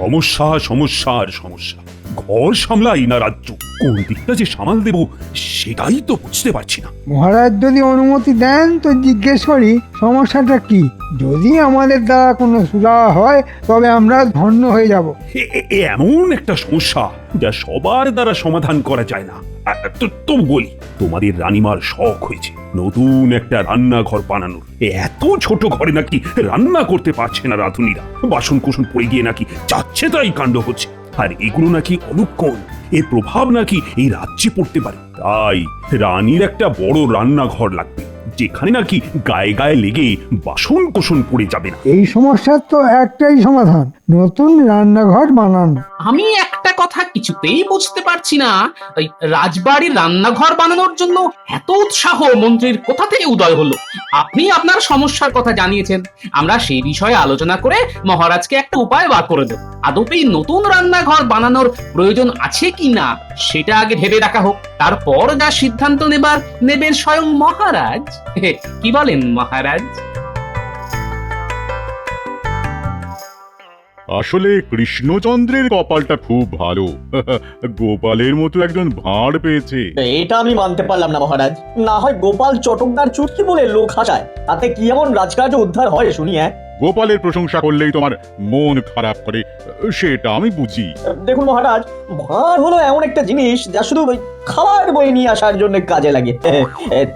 সমস্যা সমস্যা আর সমস্যা। ঘর সামলাই না রাজ্য, কোন দিকটা যে সামাল দেব সেটাই তো বুঝতে পারছি না। মহারাজ যদি অনুমতি দেন তো জিজ্ঞেস করি সমস্যাটা কি। যদি আমাদের দ্বারা কোনো সুরাহা হয় তবে আমরা ধন্য হয়ে যাব। এমন একটা সমস্যা যা সবার দ্বারা সমাধান করা যায় না। তো বলি, তোমাদের রানীমার শখ হয়েছে নতুন একটা রান্নাঘর বানানোর। এত ছোট ঘরে নাকি রান্না করতে পারছে না রাঁধুনিরা, বাসন কোসন পড়ে গিয়ে নাকি যাচ্ছে তাই কাণ্ড হচ্ছে। আর এগুলো নাকি অলক্ষণ, এর প্রভাব নাকি এই রাজ্যে পড়তে পারে। তাই রানীর একটা বড় রান্নাঘর লাগবে, যেখানে নাকি গায়ে গায়ে লেগে বাসন কোসন পড়ে যাবে না। এই সমস্যার তো একটাই সমাধান, নতুন রান্নাঘর বানানো। আমি একটা কথা কিছুতেই বুঝতে পারছি না, ওই রাজবাড়ির রান্নাঘর বানানোর জন্য এত উৎসাহ মন্ত্রীর কোথা থেকে উদয় হলো? আপনি আপনার সমস্যার কথা জানিয়েছেন, আমরা সেই বিষয়ে আলোচনা করে মহারাজকে একটা উপায় বার করে দেব। আদপেই নতুন রান্নাঘর বানানোর প্রয়োজন আছে কি না সেটা আগে ভেবে দেখা হোক, তারপর যা সিদ্ধান্ত নেবেন স্বয়ং মহারাজ। কি বলেন মহারাজ? আসলে কৃষ্ণচন্দ্রের কপালটা খুব ভালো। গোপালের মতো একজন ভাঁড় পেয়েছে। এটা আমি মানতে পারলাম না মহারাজ। না হয় গোপাল চটকদার চুটকি বলে লোক হাসায়, তাতে কি এমন রাজকার্য উদ্ধার হয় শুনি? গোপালের প্রশংসা করলেই তোমার মন খারাপ করে, সেটা আমি বুঝি। দেখুন মহারাজ, ভাঁড় হলো এমন একটা জিনিস যা শুধু ওই খাবার বয়ে নিয়ে আসার জন্য কাজে লাগে।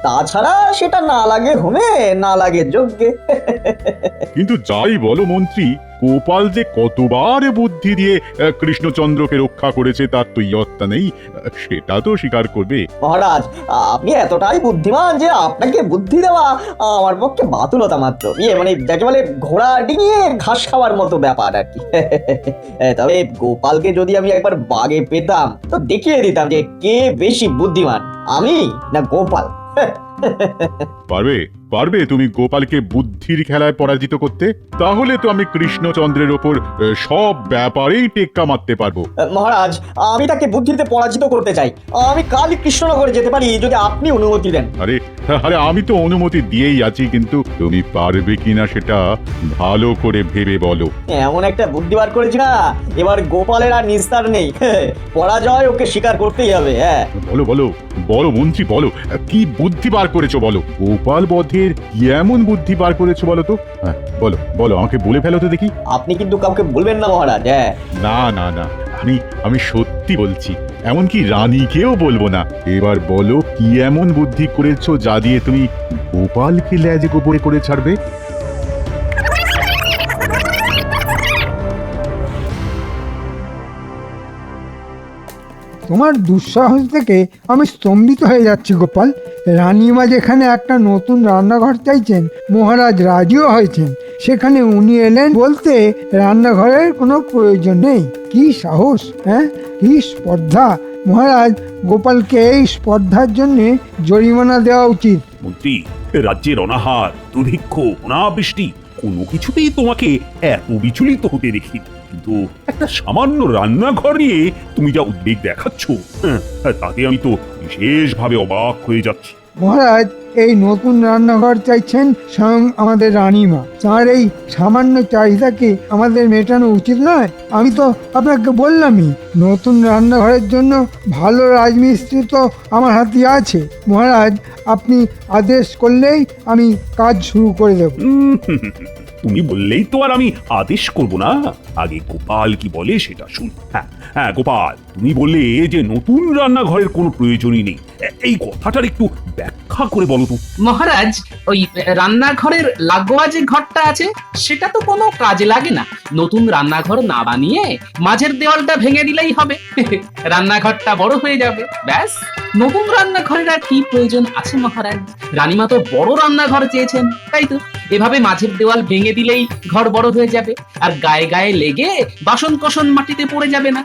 তাছাড়া সেটা না লাগে হোমে, না লাগে যজ্ঞে। কিন্তু যাই বলো মন্ত্রী, গোপাল যে কতবার বুদ্ধি দিয়ে কৃষ্ণচন্দ্রকে রক্ষা করেছে তার তো ইয়ত্তা নেই, সেটা তো স্বীকার করবে। মহারাজ, আপনি এতটাই বুদ্ধিমান যে আপনাকে বুদ্ধি দেওয়া আমার পক্ষে বাতুলতা মাত্র। মানে যাকে বলে ঘোড়া ডিঙিয়ে ঘাস খাওয়ার মতো ব্যাপার আর কি। তবে গোপালকে যদি আমি একবার বাগে পেতাম তো দেখিয়ে দিতাম যে কে বেশি বুদ্ধিমান, আমি না গোপাল। পারবে পারবে তুমি গোপালকে বুদ্ধির খেলায় পরাজিত করতে? তাহলে তো আমি কৃষ্ণচন্দ্রের ওপর সব ব্যাপারেই টেক্কা মারতে পারবো। মহারাজ, আমি তাকে বুদ্ধিতে পরাজিত করতে চাই। আমি কালই কৃষ্ণনগরে যেতে পারি যদি আপনি অনুমতি দেন। আরে আরে আমি তো অনুমতি দিয়েই আছি, কিন্তু তুমি পারবে কিনা সেটা ভালো করে ভেবে বলো। এমন একটা বুদ্ধি বার করেছি না, এবার গোপালের আর নিস্তার নেই। পরাজয় ওকে স্বীকার করতেই হবে। বলো বলো বলো মন্ত্রী, বলো কি বুদ্ধি বার করেছো বলো। গোপাল বধের কি এমন বুদ্ধি বার করেছো বলো তো? বলো বলো, আমাকে বলে ফেলো তো দেখি। আপনি কিন্তু কাউকে বলবেন না মহারাজ। না না না, আমি সত্যি বলছি, এমনকি রানীকেও বলবো না। এবার বলো কি এমন বুদ্ধি করেছো যা দিয়ে তুমি গোপালকে লেজে গোবরে করে ছাড়বে? তোমার দুঃসাহস থেকে আমি স্তম্ভিত হয়ে যাচ্ছি গোপাল। রানীমা যেখানে একটা নতুন রান্নাঘর চাইছেন, মহারাজ রাজিও হয়েছেন, সেখানে উনি এলেন বলতে রান্নাঘরের কোনো প্রয়োজন নেই। কি সাহস, হ্যাঁ, কি স্পর্ধা! মহারাজ, গোপালকে এই স্পর্ধার জন্য জরিমানা দেওয়া উচিত। মন্ত্রী, রাজ্যের অনাহার, দুর্ভিক্ষ, অনাবৃষ্টি কোনো কিছুতেই তোমাকে এত বিচলিত হতে দেখি, কিন্তু একটা সামান্য রান্নাঘর নিয়ে তুমি যা উদ্বেগ দেখাচ্ছ, তাতে আমি তো বিশেষভাবে অবাক হয়ে যাচ্ছি। মহারাজ, এই নতুন রান্নাঘর চাইছেন স্বয়ং আমাদের রানীমা। তার এই সামান্য চাহিদাকে আমাদের মেটানো উচিত নয়? আমি তো আপনাকে বললামই, নতুন রান্নাঘরের জন্য ভালো রাজমিস্ত্রি তো আমার হাতে আছে। মহারাজ, আপনি আদেশ করলেই আমি কাজ শুরু করে দেব। তুমি বললেই তো আর আমি আদেশ করব না, আগে গোপাল কি বলে সেটা শুন। হ্যাঁ গোপাল, তুমি বললে যে নতুন রান্নাঘরের কোনো প্রয়োজনই নেই, এই কথাটার একটু ব্যাখ্যা করে বলো তো। মহারাজ, ওই রান্নাঘরের লাগোয়া যে ঘরটা আছে সেটা তো কোনো কাজে লাগে না। নতুন রান্নাঘর না বানিয়ে মাঝের দেওয়ালটা ভেঙে দিলেই হবে, রান্নাঘরটা বড় হয়ে যাবে, ব্যাস। নতুন রান্নাঘরের আর কি প্রয়োজন আছে মহারাজ? রানীমা তো বড় রান্নাঘর চেয়েছেন, তাই তো এভাবে মাঝের দেওয়াল ভেঙে দিলেই ঘর বড় হয়ে যাবে, আর গায়ে গায়ে লেগে বাসন কোসন মাটিতে পড়ে যাবে না।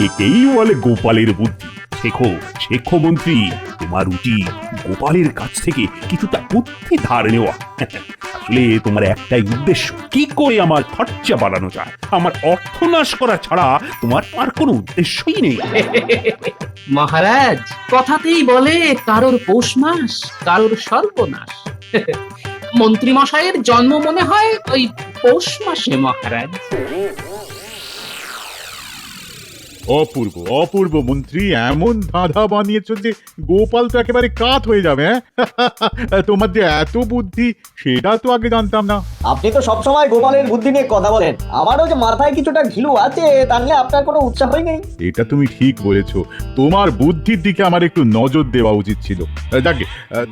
একেই বলে গোপালের বুদ্ধি। শেখো শেখো মন্ত্রী, তোমার উচিত গোপালের কাছ থেকে কিছুটা বুদ্ধি ধার নেওয়া। আসলে তোমার একটাই উদ্দেশ্য, কি করে আমার খরচা বাড়ানো যায়, আমার অর্থনাশ করা ছাড়া তোমার আর কোনো উদ্দেশ্যই নেই। মহারাজ, কথাতেই বলে কারোর পৌষ মাস, কারোর সর্বনাশ। মন্ত্রী মশাইয়ের জন্ম মনে হয় ওই পৌষ মাসে মহারাজ। অপূর্ব অপূর্ব মন্ত্রী, এমন ধাঁধা বানিয়েছো যে গোপাল তো একেবারে কাত হয়ে যাবে। তোমার যে এত বুদ্ধি সেটা তো আগে জানতাম না। আপনি তো সবসময় গোপালের বুদ্ধি নিয়ে কথা বলেন, আমারও যে মাথায় কিছুটা ঘিলু আছে তা নিয়ে আপনার কোনো উৎসাহই নেই। এটা তুমি ঠিক বলেছো, তোমার বুদ্ধির দিকে আমার একটু নজর দেওয়া উচিত ছিল। যাকে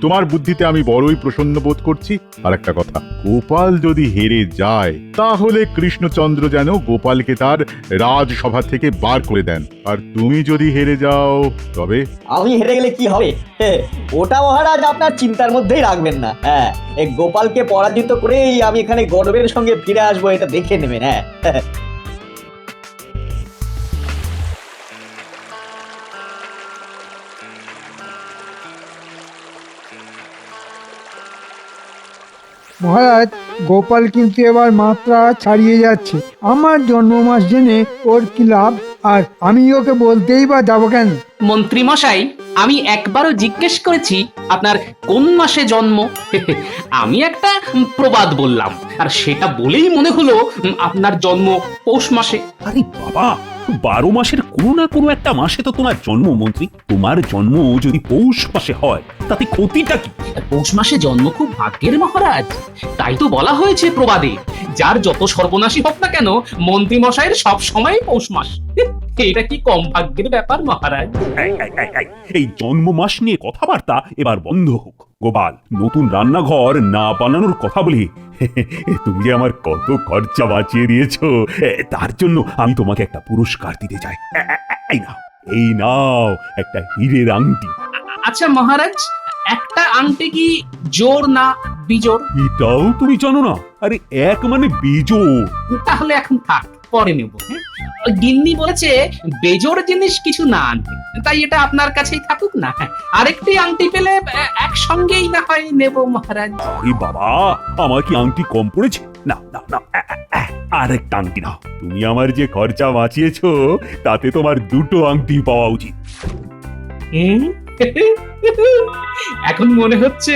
তোমার বুদ্ধিতে আমি বড়ই প্রসন্ন বোধ করছি। আর একটা কথা, গোপাল যদি হেরে যায় তাহলে কৃষ্ণচন্দ্র যেন গোপালকে তার রাজসভা থেকে বার করে দেন। আর তুমি যদি হেরে যাও তবে আমি হেরে গেলে কি হবে? ওটা মহারাজ আপনার চিন্তার মধ্যেই রাখবেন না। হ্যাঁ, এই গোপালকে পরাজিত করেই আমি এখানে গর্বের সঙ্গে ফিরে আসবো, এটা দেখে নেবেন। হ্যাঁ, মহারাজ, গোপাল কিন্তু এবার মাত্রা ছাড়িয়ে যাচ্ছে। আমার জন্ম মাস জেনে ওর কি লাভ? আর আমি ওকে বলতেই বা যাবো কেন? মন্ত্রী মশাই, আমি একবারও জিজ্ঞেস করেছি আপনার কোন মাসে জন্ম। আমি একটা প্রবাদ বললাম, আর সেটা বলেই মনে হলো আপনার জন্ম পৌষ মাসে। আরে বাবা, 12 মাসের কোনো না কোনো একটা মাসে তো তোমার জন্ম মন্ত্রী। তোমার জন্ম যদি পৌষ মাসে হয় তাতে ক্ষতিটা কি? পৌষ মাসে জন্ম খুব ভাগ্যের মহারাজ, তাই তো বলা হয়েছে প্রবাদে, যার যত সর্বনাশী হোক না কেন মন্ত্রী মশাইয়ের সব সময় পৌষ মাস। এটা কি কম ভাগ্যের ব্যাপার মহারাজ? এই জন্ম মাস নিয়ে কথাবার্তা এবার বন্ধ হোক। গোপাল, নতুন রান্নাঘর না বানানোর কথা বলি তুমি যে আমার কত খরচা বাঁচিয়ে দিয়েছো, তার জন্য আমি তোমাকে একটা পুরস্কার দিতে চাই। এই নাও একটা হীরের আংটি। আচ্ছা মহারাজ, একটা আংটি কি জোড় না বিজোড়? এটাও তুমি জানো না? আরে এক মানে বিজোড়। তাহলে এখন থাক, পরে নেব। গিন্নি বলেছে বেজোড় জিনিস কিছু না আনতে, তাই এটা আপনার কাছেই থাকুক না। আরেকটি আংটি পেলে একসঙ্গেই না হয় নেব মহারাজ। আরে বাবা, আমার কি আংটি কম পড়েছে? না না না, আরেকটা আংটি নাও। তুমি আমার যে খরচা বাঁচিয়েছো তাতে তোমার দুটো আংটি পাওয়া উচিত। এখন মনে হচ্ছে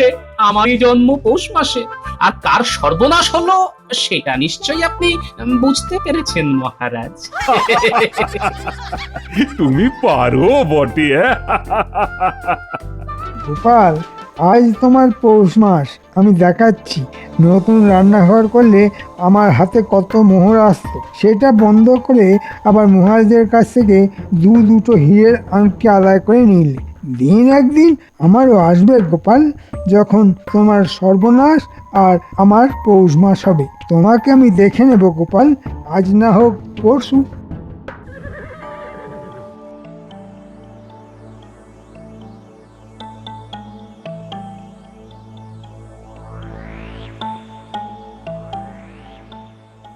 আমারই জন্ম পৌষ মাসে, আর কার সর্বনাশ হলো সেটা নিশ্চয়ই আপনি বুঝতে পেরেছেন মহারাজ। তুমি পারো বটে। গোপাল, আজ তোমার পৌষ মাস, আমি দেখাচ্ছি। নতুন রান্নাঘর করলে আমার হাতে কত মোহর আসতো, সেটা বন্ধ করে আবার মহারাজের কাছ থেকে দুটো হীরের আংটি আদায় করে নিলে। দিন একদিন আমারও আসবে গোপাল, যখন তোমার সর্বনাশ আর আমার পৌষ মাস হবে। তোমাকে আমি দেখে নেব গোপাল, আজ না হোক পরশু।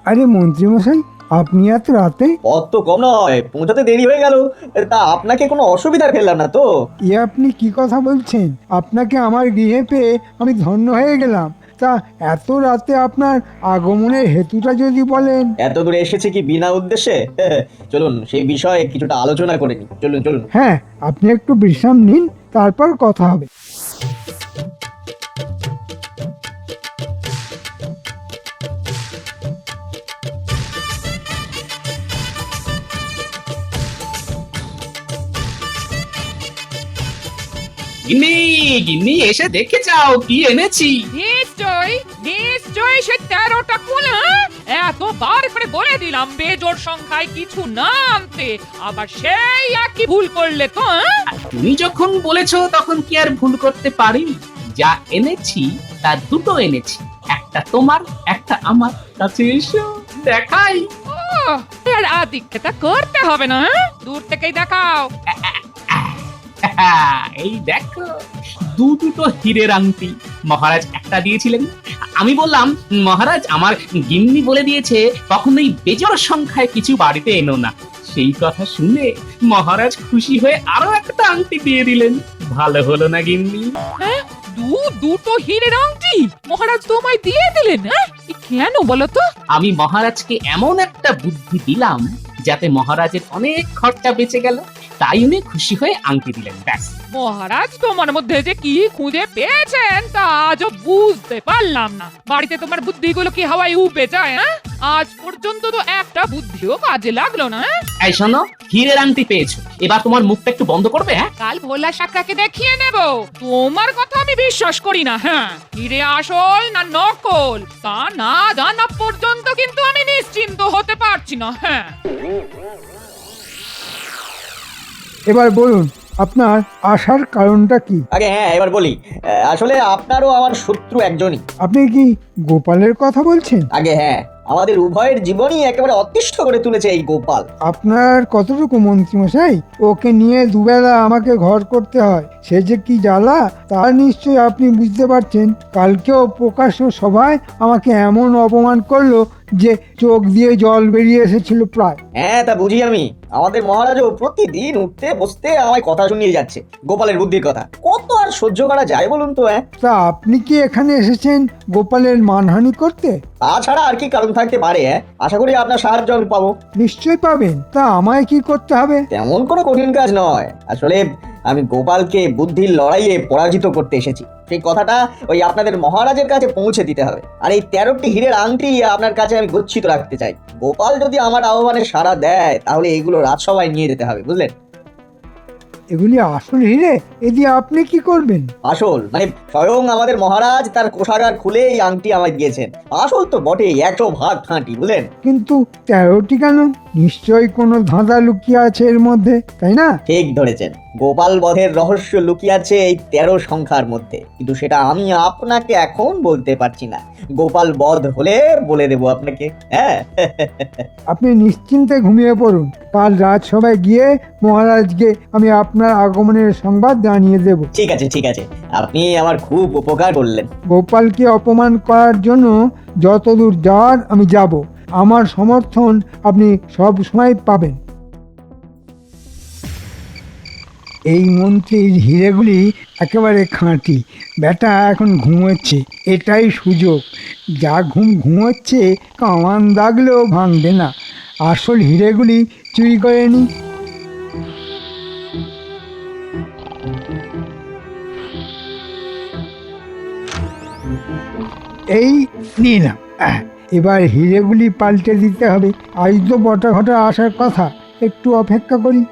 আরে মন্ত্রীমশাই, আপনি এত রাতে? অত কম নয়, পৌঁছাতে দেরি হয়ে গেল। তা আপনাকে কোনো অসুবিধা ফেললাম না তো? এ আপনি কি কথা বলছেন? আপনাকে আমার গৃহে পেয়ে আমি ধন্য হয়ে গেলাম। তা এত রাতে আপনার আগমনের হেতুটা যদি বলেন। এত দূরে এসেছে কি বিনা উদ্দেশ্যে? চলুন সেই বিষয়ে কিছুটা আলোচনা করে নিই। চলুন চলুন। হ্যাঁ, আপনি একটু বিশ্রাম নিন, তারপর কথা হবে। গিন্নি, গিন্নি এসে দেখে যাও কি এনেছি। নিশ্চয়ই সে 13টা কুল। এতবার করে বলে দিলাম বেজোড় সংখ্যায় কিছু না আনতে, আবার সেই একই ভুল করলে তো। তুমি যখন বলেছো তখন কি আর ভুল করতে পারি? যা এনেছি তা দুটো এনেছি, একটা তোমার একটা আমার। কাছে এসো দেখাই। আর আদিক্ষেতা করতে হবে না, দূর থেকেই দেখাও। এই দেখো, দুটো হীরের আংটি। মহারাজ একটা দিয়েছিলেন, আমি বললাম মহারাজ আমার গিন্নি বলে দিয়েছে কখনোই বেজোড় সংখ্যায় কিছু বাড়িতে এনো না। সেই কথা শুনে মহারাজ খুশি হয়ে আরো একটা আংটি দিয়ে দিলেন। ভালো হলো না গিন্নি? দুটো হীরের আংটি মহারাজ তোমায় দিয়ে দিলেন? কেন বলো তো? আমি মহারাজকে এমন একটা বুদ্ধি দিলাম যাতে মহারাজের অনেক খরচা বেঁচে গেল। তাই উনি খুশি হয়ে আংটি দিলেন, ব্যাস। মহারাজ তোমার মধ্যে যে কি খুঁজে পেয়েছেন তা আজও বুঝতে পারলাম না। বাড়িতে তোমার বুদ্ধিগুলো কি হাওয়ায় উবে যায়? হ্যাঁ, আজ পর্যন্ত তো একটা বুদ্ধিও কাজে লাগলো না। হ্যাঁ? এই শোনো, হীরের আংটি পেয়েছো, এবার তোমার মুখটা একটু বন্ধ করবে? হ্যাঁ, কাল ভোলা শাখাকে দেখিয়ে নেব। তোমার কথা আমি বিশ্বাস করি না। হ্যাঁ, হিরে আসল না নকল তা না জানা পর্যন্ত কিন্তু আমি নিশ্চিন্ত হতে পারছি না। হ্যাঁ, এবার বলুন আপনার আসার কারণটা কি? আগে হ্যাঁ এবার বলি, আসলে আপনারও আমার শত্রু একজনই। আপনি কি গোপালের কথা বলছেন? আগে হ্যাঁ, আমাদের উভয়ের জীবনই একেবারে অতিষ্ঠ করে তুলেছে এই গোপাল। আপনার কতটুকু মন্ত্রীমশাই, ওকে নিয়ে দুবেলা আমাকে ঘর করতে হয়, সে যে কি জ্বালা তা নিশ্চয়ই আপনি বুঝতে পারছেন। কালকেও প্রকাশ্য সভায় আমাকে এমন অপমান করলো যে চোখ দিয়ে জল বেরিয়ে এসেছিল প্রায়। হ্যাঁ তা বুঝি আমি, আমাদের মহারাজও প্রতিদিন উঠতে বসতে আমায় কথা শুনিয়ে যাচ্ছে গোপালের বুদ্ধির কথা। কত আর সহ্য করা যায় বলুন তো? তা আপনি কি এখানে এসেছেন গোপালের মানহানি করতে? তাছাড়া আর কি কারণ থাকতে পারে? আশা করি আপনার সাহায্য আমি পাবো। নিশ্চয়ই পাবেন। তা আমায় কি করতে হবে? তেমন কোনো কঠিন কাজ নয়। আসলে আমি গোপালকে বুদ্ধির লড়াইয়ে পরাজিত করতে এসেছি। সেই কথাটা ওই আপনাদের মহারাজের কাছে পৌঁছে দিতে হবে। আর এই 13টি হীরের আংটি আপনার কাছে আমি গচ্ছিত রাখতে চাই। গোপাল যদি আমার আহ্বানে সাড়া দেয় তাহলে এগুলো রাজসভায় নিয়ে যেতে হবে, বুঝলেন? এগুলি আসল হিরে? এ দিয়ে আপনি কি করবেন? আসল মানে স্বয়ং আমাদের মহারাজ তার কোষাগার খুলে এই আংটি আমায় দিয়েছেন। আসল তো বটেই, 100 ভাগ খাঁটি, বুঝলেন? কিন্তু 13টি কেন? নিশ্চয়ই কোনো ধাঁধা লুকিয়ে আছে এর মধ্যে, তাই না? ঠিক ধরেছেন, গোপাল বধের রহস্য লুকিয়ে আছে এই 13 সংখ্যার মধ্যে, কিন্তু সেটা আমি আপনাকে এখন বলতে পারছি না। গোপাল বধ হলে বলে দেবো আপনাকে। হ্যাঁ আপনি নিশ্চিন্তে ঘুমিয়ে পড়ুন। কাল রাজসভায় গিয়ে মহারাজকে আমি আপনার আগমনের সংবাদ জানিয়ে দেব। ঠিক আছে ঠিক আছে, আপনি আমার খুব উপকার করলেন। গোপালকে অপমান করার জন্য যতদূর যাওয়ার আমি যাব। আমার সমর্থন আপনি সব সময় পাবেন। এই মন্ত্রীর হিরেগুলি একেবারে খাঁটি। বেটা এখন ঘুমোচ্ছে, এটাই সুযোগ। যা ঘুমোচ্ছে কামান দাগলেও ভাঙবে না। আসল হিরেগুলি চুরি করে নি। এই নিলাম। এবার হিরেগুলি পাল্টে দিতে হবে। আজ তো বটা ঘটা আসার কথা, একটু অপেক্ষা করি।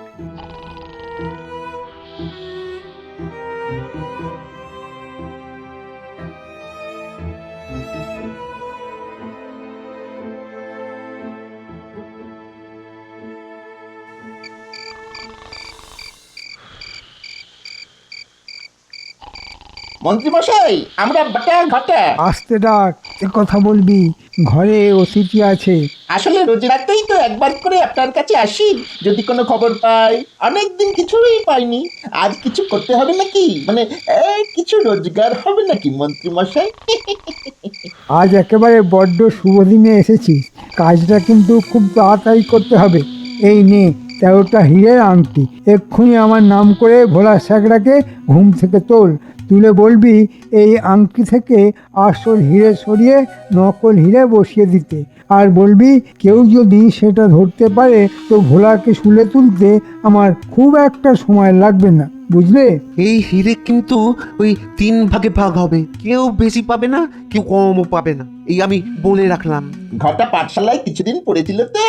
মন্ত্রীমশাই, আমরা বটা ঘটা। আস্তে ডাক, এ কথা বলবি, ঘরে অতিথি আছে। আসলে রোজ রাতেই তো একবার করে আপনার কাছে আসি, যদি কোনো খবর পাই। অনেকদিন কিছুই পাইনি, আজ কিছু করতে হবে নাকি? মানে কিছু রোজগার হবে নাকি মন্ত্রীমশাই? আজ একেবারে বড্ড শুভ দিনে এসেছিস, কাজটা কিন্তু খুব তাড়াতাড়ি করতে হবে। এই নে 13টা হীরের আংটি, এক্ষুনি আমার নাম করে ভোলা স্যাকরাকে ঘুম থেকে তুলে বলবি এই আংটি থেকে আসল হিরে সরিয়ে নকল হিরে বসিয়ে দিতে। আর বলবি কেউ যদি সেটা ধরতে পারে তো ভোলাকে শুলে তুলতে আমার খুব একটা সময় লাগবে না, বুঝলে? এই হিরে কিন্তু ওই 3 ভাগে ভাগ হবে, কেউ বেশি পাবে না, কেউ কমও পাবে না, এই আমি বলে রাখলাম। ঘটা পাঠশালায় কিছুদিন পড়েছিল তো,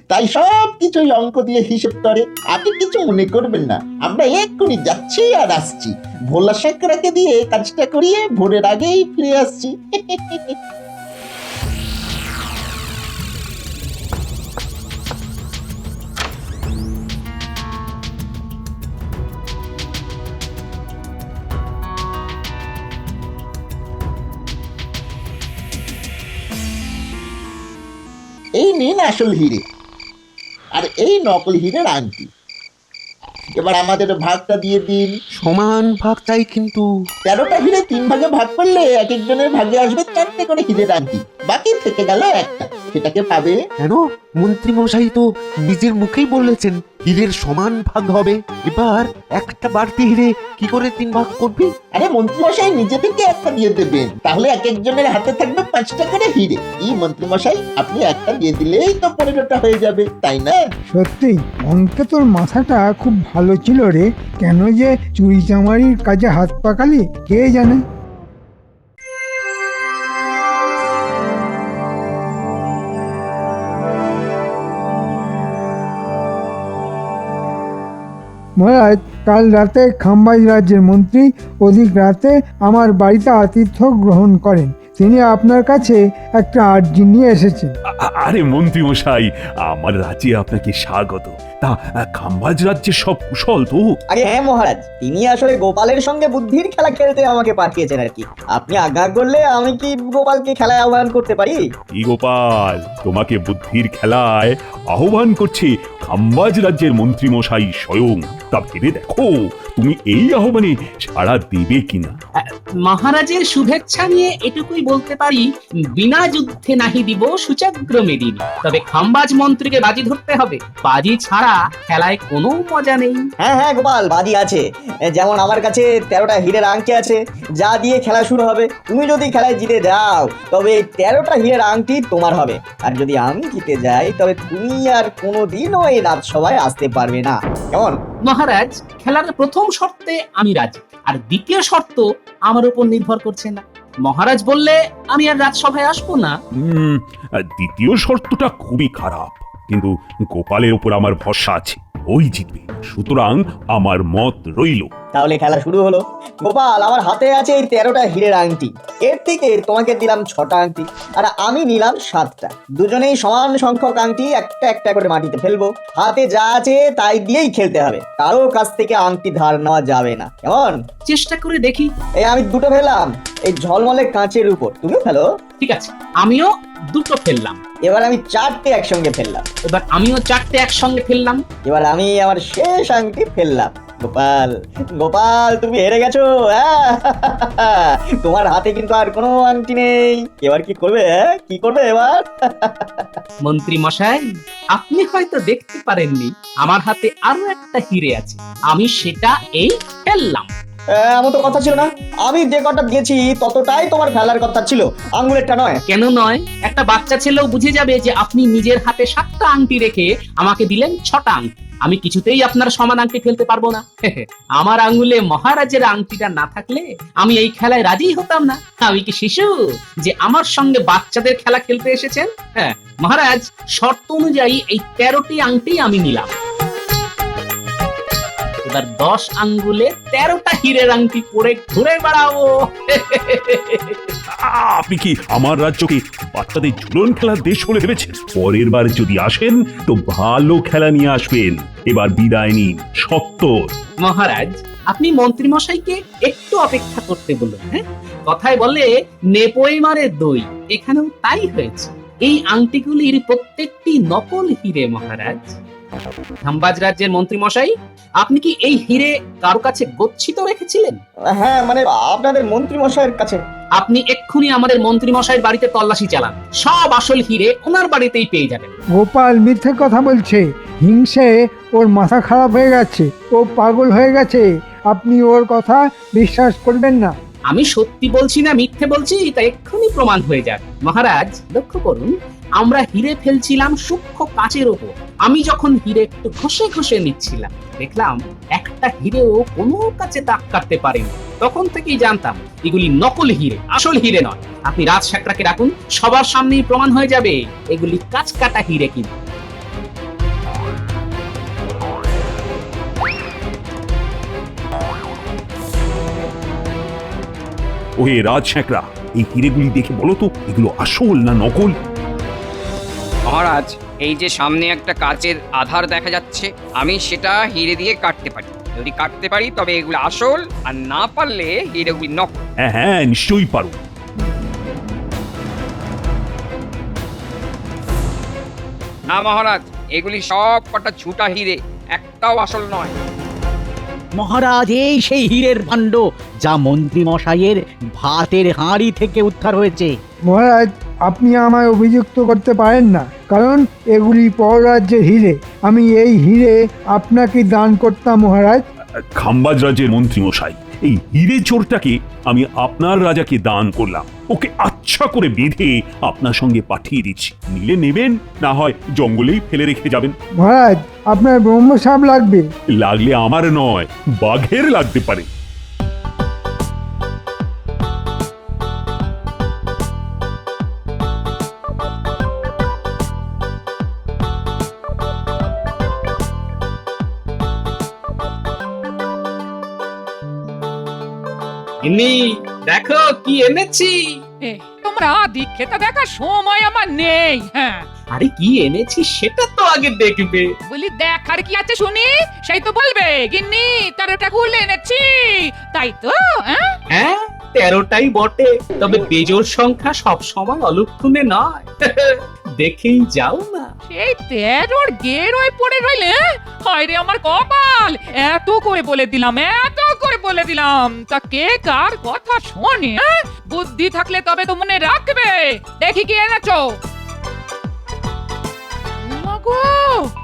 তাই সব কিছুই অঙ্ক দিয়ে হিসেব করে। আপনি কিছু মনে করবেন না, আমরা এক্ষুনি যাচ্ছি আর আসছি। ভোলা শেখরাকে দিয়ে কাজটা করিয়ে ভোরের আগেই ফিরে আসছি। এই নিন আসল হিরে, আর এই নকল হীরের আংটি। এবার আমাদের ভাগটা দিয়ে দিন। সমান ভাগ চাই কিন্তু। 13টা হিরে 3 ভাগে ভাগ করলে এক একজনের ভাগে আসবে 4টে করে হীরের আংটি, বাকি থেকে গেল একটা। সেটাকে পাবে। কেন? মন্ত্রী মশাই তো নিজের মুখেই বলেছেন হীরের সমান ভাগ হবে। এবার একটা বাড়তি হিরে কি করে 3 ভাগ করবি? আরে মন্ত্রীমশাই নিজে থেকে একটা দিয়ে দেবেন, তাহলে এক একজনের হাতে থাকবে 5টা করে হিরে। কি মন্ত্রীমশাই, আপনি একটা দিয়ে দিলেই তো 15টা হয়ে যাবে, তাই না? সত্যি অঙ্কে তোর মাথাটা খুব ভালো ছিল রে। কেন যে চুরি চামারির কাজে হাত পাকালি কে জানে। মহারাজ, কাল রাতে খাম্বাজ রাজ্যের মন্ত্রী অধিক রাতে আমার বাড়িতে আতিথ্য গ্রহণ করেন। তিনি আপনার কাছে একটা আর্জি নিয়ে এসেছেন। আরে মন্ত্রী মশাই, আমার রাজ্যে আপনাকে স্বাগত। তা খাম্বাজ রাজ্যের সব কুশল তো? আরে হ্যাঁ মহারাজ, তিনি আসলে গোপালের সঙ্গে বুদ্ধির খেলা খেলতে আমাকে পাঠিয়েছেন আর কি। আপনি আজ্ঞা করলে আমি কি গোপালকে খেলায় আহ্বান করতে পারি? কি গোপাল, তোমাকে বুদ্ধির খেলায় আহ্বান করছে খাম্বাজ রাজ্যের মন্ত্রী মশাই স্বয়ং। তা ভেবে দেখো তুমি এই আহ্বানে সাড়া দেবে কিনা। মহারাজের শুভেচ্ছা নিয়ে এটুকুই বলতে পারি, বিনা যুদ্ধে নাহি দিব সুচাগ্র মেদিনী। তবে খাম্বাজ মন্ত্রীকে বাজি ধরতে হবে, বাজি ছাড়া খেলায় কোনো মজা নেই। হ্যাঁ হ্যাঁ গোপাল, বাজি আছে। যেমন আমার কাছে 13টা হীরের আংটি আছে, যা দিয়ে খেলা শুরু হবে। তুমি যদি খেলায় জিতে যাও তবে 13টা হীরের আংটি তোমার হবে, আর যদি আমি জিতে যাই তবে তুমি আর কোনোদিনও এই রাজসভায় আসতে পারবে না। কেমন? মহারাজ, খেলার প্রথম শর্তে আমি রাজি, আর দ্বিতীয় শর্ত আমার উপর নির্ভর করছে না। মহারাজ বললে আমি আর রাজসভায় আসবো না। দ্বিতীয় শর্তটা খুবই খারাপ, কিন্তু গোপালের উপর আমার ভরসা আছে, ওই জিতবে। সুতরাং আমার মত রইল। তাহলে খেলা শুরু হলো। গোপাল, আমার হাতে আছে এই 13টা হীরের আংটি। এর থেকে তোমাকে দিলাম 6টা আংটি, আর আমি নিলাম 7টা। দুজনেই সমান সংখ্যক আংটি একটা একটা করে মাটিতে ফেলবো। হাতে যা আছে তাই দিয়েই খেলতে হবে, কারো কাছ থেকে আংটি ধার নেওয়া যাবে না। কেমন? চেষ্টা করে দেখি। এই আমি 2টো ফেললাম এই ঝলমলে কাঁচের উপর, তুমিও ফেলো। ঠিক আছে, আমিও 2টো ফেললাম। এবার আমি 4টে একসঙ্গে ফেললাম। এবার আমিও 4টে একসঙ্গে ফেললাম। এবার আমি আমার শেষ আংটি ফেললাম। গোপাল, গোপাল, তুমি হেরে গেছো। তোমার হাতে কিন্তু আর কোনো আংটি নেই। এবার কি করবে? কি করবে এবার? মন্ত্রী মশাই, আপনি হয়তো দেখতে পারেননি, আমার হাতে আরো একটা হিরে আছে, আমি সেটা এই ফেললাম। এমন তো কথা ছিল না। আমি যে কটা দিয়েছি ততটাই তোমার ফেলার কথা ছিল, আঙ্গুলেরটা নয়। কেন নয়? একটা বাচ্চা ছেলেও বুঝে যাবে যে আপনি নিজের হাতে 7টা আংটি রেখে আমাকে দিলেন 6টা আংটি। আমি কিছুতেই আপনার সমান আংটি ফেলতে পারবো না। আমার আঙ্গুলে মহারাজের আংটিটা না থাকলে আমি এই খেলায় রাজি হতাম না। আমি কি শিশু যে আমার সঙ্গে বাচ্চাদের খেলা খেলতে এসেছেন? হ্যাঁ মহারাজ, শর্ত অনুযায়ী এই 13টি আংটি আমি নিলাম। এবার 10 আঙ্গুলে 13টা হীরের আংটি পরে ঘুরে বেড়াবো। আপনি কি আমার রাজ্যকে বাচ্চাদের ঝুলন খেলার দেশ বলে ভেবেছেন? পরের বার যদি আসেন তো ভালো খেলা নিয়ে আসবেন। এবার বিদায় নিন সত্তর। মহারাজ, আপনি মন্ত্রী মশাইকে একটু অপেক্ষা করতে বলুন। হ্যাঁ, কথায় বলে নেপোই মারে দই, এখানেও তাই হয়েছে। এই আংটিগুলির প্রত্যেকটি নকল হিরে মহারাজ। খাম্বাজ রাজ্যের মন্ত্রী মশাই, আপনি কি এই হিরে কারো কাছে গচ্ছিত রেখেছিলেন? হ্যাঁ, মানে আপনাদের মন্ত্রী মশাইয়ের কাছে। আপনি এক্ষুনি আমাদের মন্ত্রী মশাইয়ের বাড়িতে তল্লাশি চালান, সব আসল হিরে ওনার বাড়িতেই পেয়ে যাবেন। গোপাল মিথ্যে কথা বলছে। হিংসে ওর মাথা খারাপ হয়ে গেছে, ও পাগল হয়ে গেছে। আপনি ওর কথা বিশ্বাস করবেন না। আমি সত্যি বলছি না মিথ্যে বলছি তা এক্ষুনি প্রমাণ হয়ে যাবে। মহারাজ লক্ষ্য করুন, আমরা হিরে ফেলছিলাম সূক্ষ্ম কাচের ওপর। আমি যখন হিরে একটু ঘষে ঘষে নিচ্ছিলাম, দেখলাম একটা হিরেও কোনো কাছে দাগ কাটতে পারেনি। তখন থেকেই জানতাম এগুলি নকল হিরে, আসল হিরে নয়। আপনি রাজ সাকরাকে রাখুন, সবার সামনেই প্রমাণ হয়ে যাবে এগুলি কাঁচ কাটা হিরে কিন্তু। ওহে রাজ শেখরা, এই হিরেগুলি দেখে বলো তো এগুলো আসল না নকল? মহারাজ, এই যে সামনে একটা কাচের আধার দেখা যাচ্ছে, আমি সেটা হিরে দিয়ে কাটতে পারি। যদি কাটতে পারি তবে এগুলো আসল, আর না পারলে হিরেগুলি নকল। হ্যাঁ হ্যাঁ, নিশ্চয়ই পারো। না মহারাজ, এগুলি সব কটা ঝুটা হিরে, একটাও আসল নয়। মহারাজ, এই সেই হীরের ভাণ্ড যা মন্ত্রী মশাইয়ের ভাতের হাঁড়ি থেকে উদ্ধার হয়েছে। মহারাজ, আপনি আমায় অভিযুক্ত করতে পারেন না, কারণ এগুলি পররাজ্যের হিরে। আমি এই হিরে আপনাকে দান করতাম মহারাজ। খাম্বাজ রাজ্যের মন্ত্রী মশাই, এই হিরে চোরটাকে আমি আপনার রাজাকে দান করলাম। ওকে আচ্ছা করে বেঁধে আপনার সঙ্গে পাঠিয়ে দিচ্ছি। নিলে নেবেন, না হয় জঙ্গলেই ফেলে রেখে যাবেন। মহারাজ, আপনার ব্রহ্মসাপ লাগবে? লাগলে আমার নয়, বাঘের লাগতে পারে। গিন্নি, দেখো কি এনেছি। এ, তোমরা দিক খেতে দেখার সময় আমার নেই। হ্যাঁ, আরে কি এনেছি সেটা তো আগে দেখবে। বলি দেখার কি আছে শুনি, সেই তো বলবে। গিন্নি, তার এটা খুলে এনেছি, তাই তো? হ্যাঁ, হ্যাঁ, 13টাই বটে, তবে বেজোর সংখ্যা সব সময় অলক্ষণে নয়। দেখেই যাও না। সেই 13 গেরোয় পড়ে রইলে। হায় রে আমার কপাল, এত করে বলে দিলাম, এত করে বলে দিলাম, তা কে কার কথা শোনে? হ্যাঁ? বুদ্ধি থাকলে তবে তো মনে রাখবে। দেখি কি এনেছো। ওমাগো,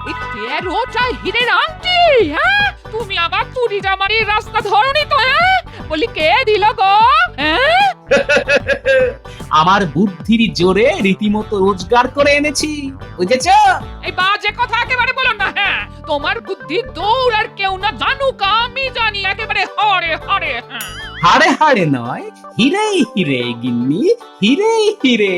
এই 13টা হীরের আংটি। হ্যাঁ, তুমি আবার চুরি জামারির রাস্তা ধরনি তো? হ্যাঁ, বলি কে দিল গো? হ্যাঁ, আমার বুদ্ধির জোরে রীতিমতো রোজগার করে এনেছি, বুঝেছ? এই বাজে কথা একেবারে বলো না। হ্যাঁ, তোমার বুদ্ধি দৌড় আর কেউ না জানুক, আমি জানি একেবারে হরে হরে। হ্যাঁ, হাড়ে হাড়ে নয়, হিরে হিরে গিন্নি, হিরে হিরে।